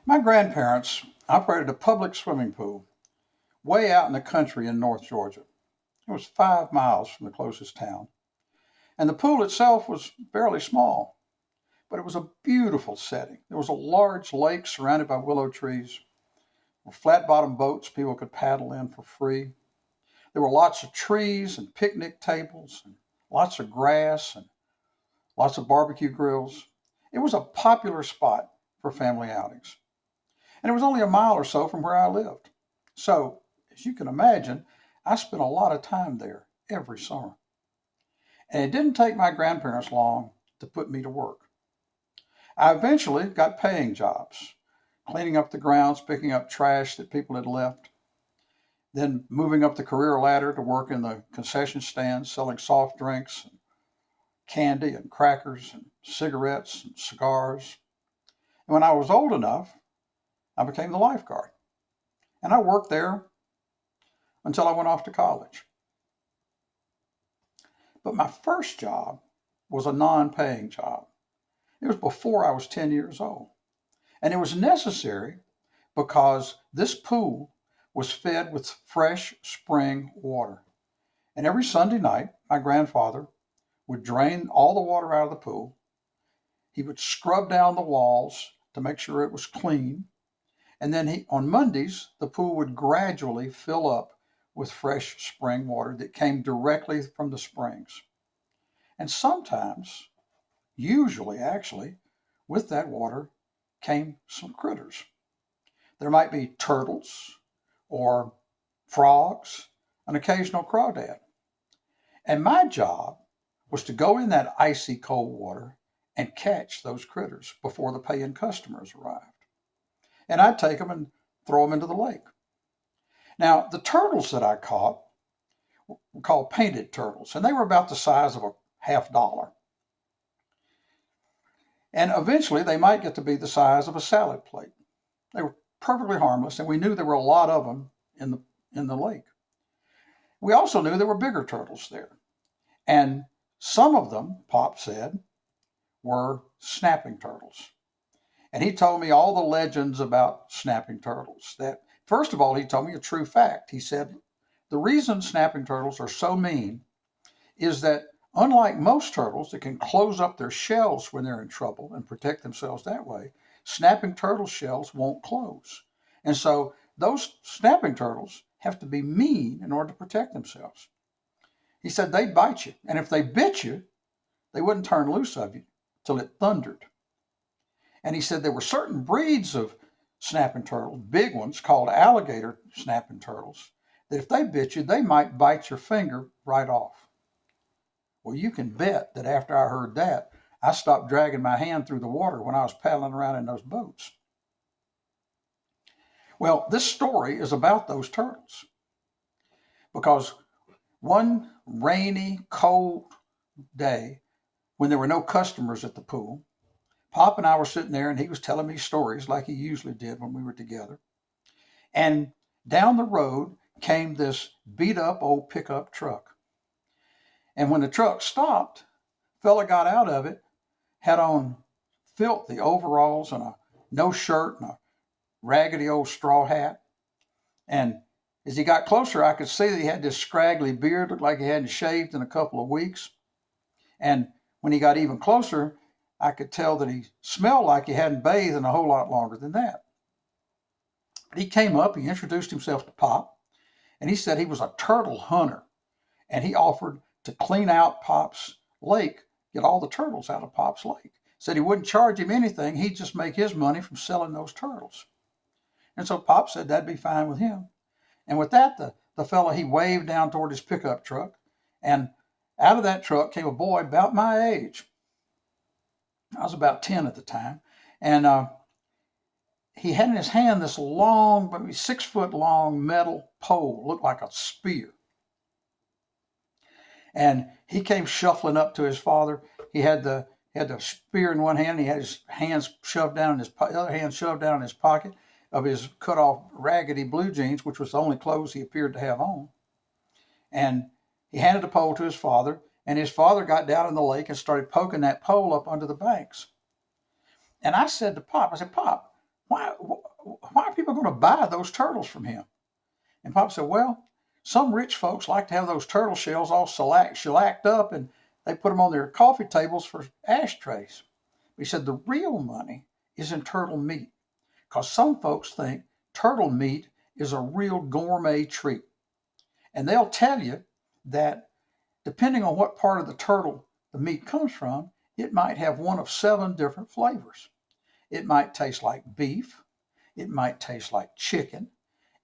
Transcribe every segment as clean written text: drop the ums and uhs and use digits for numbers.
My grandparents operated a public swimming pool way out in the country in North Georgia. It was 5 miles from the closest town. And the pool itself was fairly small, but it was a beautiful setting. There was a large lake surrounded by willow trees, flat bottom boats people could paddle in for free. There were lots of trees and picnic tables, and lots of grass, and lots of barbecue grills. It was a popular spot for family outings. And it was only a mile or so from where I lived. So, as you can imagine, I spent a lot of time there every summer. And it didn't take my grandparents long to put me to work. I eventually got paying jobs, cleaning up the grounds, picking up trash that people had left, then moving up the career ladder to work in the concession stands, selling soft drinks, and candy and crackers and cigarettes and cigars. And when I was old enough, I became the lifeguard. And I worked there until I went off to college. But my first job was a non-paying job. It was before I was 10 years old. And it was necessary because this pool was fed with fresh spring water. And every Sunday night, my grandfather would drain all the water out of the pool. He would scrub down the walls to make sure it was clean. And then on Mondays, the pool would gradually fill up with fresh spring water that came directly from the springs. And sometimes, usually actually, with that water came some critters. There might be turtles or frogs, an occasional crawdad. And my job was to go in that icy cold water and catch those critters before the paying customers arrived. And I'd take them and throw them into the lake. Now, the turtles that I caught were called painted turtles, and they were about the size of a $50. And eventually they might get to be the size of a salad plate. They were perfectly harmless, and we knew there were a lot of them in the lake. We also knew there were bigger turtles there. And some of them, Pop said, were snapping turtles. And he told me all the legends about snapping turtles. That, first of all, he told me a true fact. He said, the reason snapping turtles are so mean is that unlike most turtles that can close up their shells when they're in trouble and protect themselves that way, snapping turtle shells won't close. And so those snapping turtles have to be mean in order to protect themselves. He said they'd bite you. And if they bit you, they wouldn't turn loose of you till it thundered. And he said there were certain breeds of snapping turtles, big ones called alligator snapping turtles, that if they bit you, they might bite your finger right off. Well, you can bet that after I heard that, I stopped dragging my hand through the water when I was paddling around in those boats. Well, this story is about those turtles because one rainy, cold day when there were no customers at the pool, Pop and I were sitting there and he was telling me stories like he usually did when we were together. And down the road came this beat up old pickup truck. And when the truck stopped, fella got out of it, had on filthy overalls and a no shirt and a raggedy old straw hat. And as he got closer, I could see that he had this scraggly beard, looked like he hadn't shaved in a couple of weeks. And when he got even closer, I could tell that he smelled like he hadn't bathed in a whole lot longer than that. But he came up, he introduced himself to Pop, and he said he was a turtle hunter. And he offered to clean out Pop's lake, get all the turtles out of Pop's lake. Said he wouldn't charge him anything, he'd just make his money from selling those turtles. And so Pop said that'd be fine with him. And with that, the fellow, he waved down toward his pickup truck, and out of that truck came a boy about my age. I was about 10 at the time. And he had in his hand this long, maybe 6-foot long metal pole, looked like a spear. And he came shuffling up to his father. He had the spear in one hand. He had his hands shoved down in his other hand shoved down in his pocket of his cut off raggedy blue jeans, which was the only clothes he appeared to have on. And he handed the pole to his father, and his father got down in the lake and started poking that pole up under the banks. And I said to Pop, Pop, why are people going to buy those turtles from him? And Pop said, well, some rich folks like to have those turtle shells all shellacked up, and they put them on their coffee tables for ashtrays. He said the real money is in turtle meat, because some folks think turtle meat is a real gourmet treat. And they'll tell you that depending on what part of the turtle the meat comes from, it might have one of 7 different flavors. It might taste like beef. It might taste like chicken.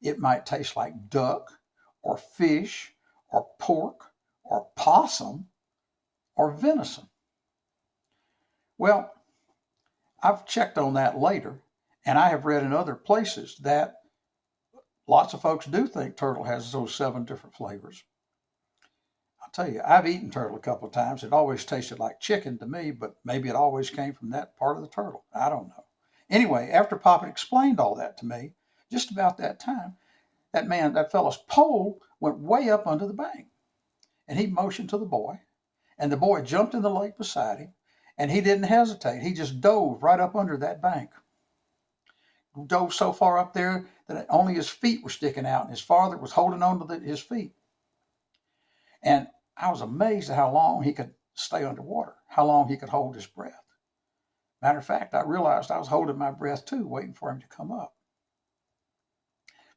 It might taste like duck or fish or pork or possum or venison. Well, I've checked on that later, and I have read in other places that lots of folks do think turtle has those 7 different flavors. I'll tell you, I've eaten turtle a couple of times. It always tasted like chicken to me, but maybe it always came from that part of the turtle. I don't know. Anyway, after Pop had explained all that to me, just about that time, that fellow's pole went way up under the bank. And he motioned to the boy, and the boy jumped in the lake beside him, and he didn't hesitate. He just dove right up under that bank. Dove so far up there that only his feet were sticking out, and his father was holding on to his feet. And I was amazed at how long he could stay underwater, how long he could hold his breath. Matter of fact, I realized I was holding my breath too, waiting for him to come up.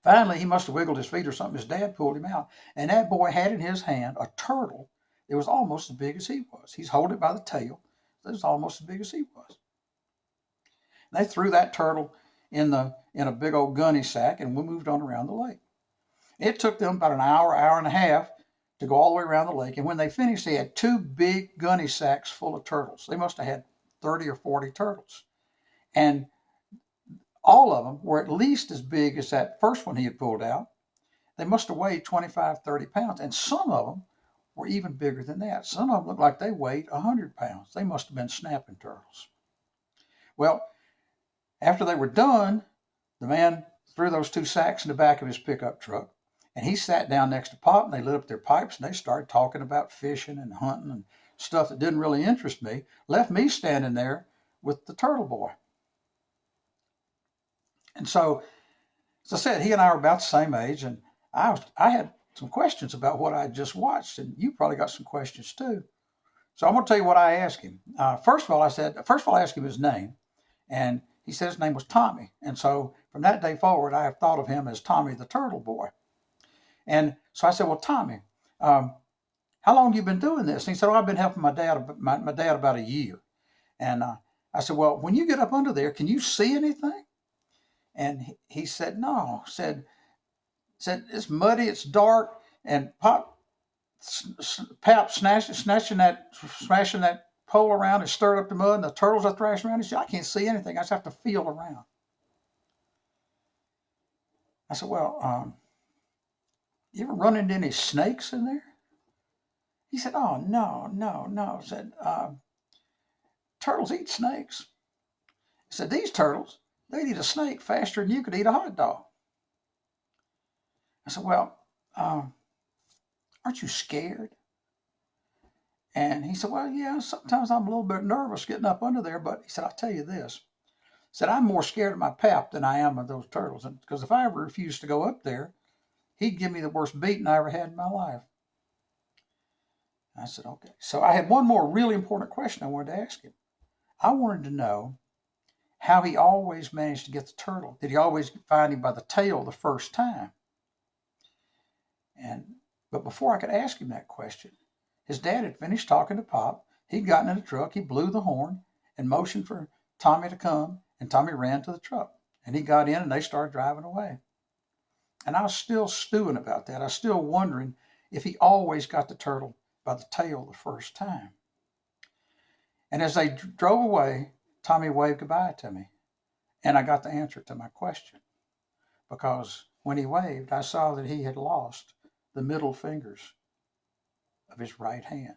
Finally, he must have wiggled his feet or something. His dad pulled him out, and that boy had in his hand a turtle that was almost as big as he was. He's holding it by the tail. It was almost as big as he was. And they threw that turtle in a big old gunny sack, and we moved on around the lake. It took them about an hour and a half to go all the way around the lake, and when they finished, they had 2 big gunny sacks full of turtles. They must have had 30 or 40 turtles. And all of them were at least as big as that first one he had pulled out. They must have weighed 25, 30 pounds, and some of them were even bigger than that. Some of them looked like they weighed 100 pounds. They must have been snapping turtles. Well, after they were done, the man threw those 2 sacks in the back of his pickup truck, and he sat down next to Pop, and they lit up their pipes, and they started talking about fishing and hunting and stuff that didn't really interest me, left me standing there with the turtle boy. And so, as I said, he and I were about the same age, and I had some questions about what I just watched, and you probably got some questions too. So I'm going to tell you what I asked him. First of all, I asked him his name, and he said his name was Tommy. And so from that day forward, I have thought of him as Tommy the Turtle Boy. And so I said, well, Tommy, how long have you been doing this? And he said, oh, I've been helping my dad about a year. And I said, well, when you get up under there, can you see anything? And he said, no. Said it's muddy, it's dark, and Pap smashing that pole around and stirred up the mud, and the turtles are thrashing around. He said, I can't see anything. I just have to feel around. I said, well, you ever run into any snakes in there? He said, oh, no. I said, turtles eat snakes. He said, these turtles, they'd eat a snake faster than you could eat a hot dog. I said, well, aren't you scared? And he said, well, yeah, sometimes I'm a little bit nervous getting up under there, but he said, I'll tell you this. He said, I'm more scared of my pap than I am of those turtles. Because if I ever refused to go up there, he'd give me the worst beating I ever had in my life. I said, okay. So I had one more really important question I wanted to ask him. I wanted to know how he always managed to get the turtle. Did he always find him by the tail the first time? But before I could ask him that question, his dad had finished talking to Pop. He'd gotten in the truck. He blew the horn and motioned for Tommy to come, and Tommy ran to the truck. And he got in, and they started driving away. And I was still stewing about that. I was still wondering if he always got the turtle by the tail the first time. And as they drove away, Tommy waved goodbye to me. And I got the answer to my question. Because when he waved, I saw that he had lost the middle fingers of his right hand.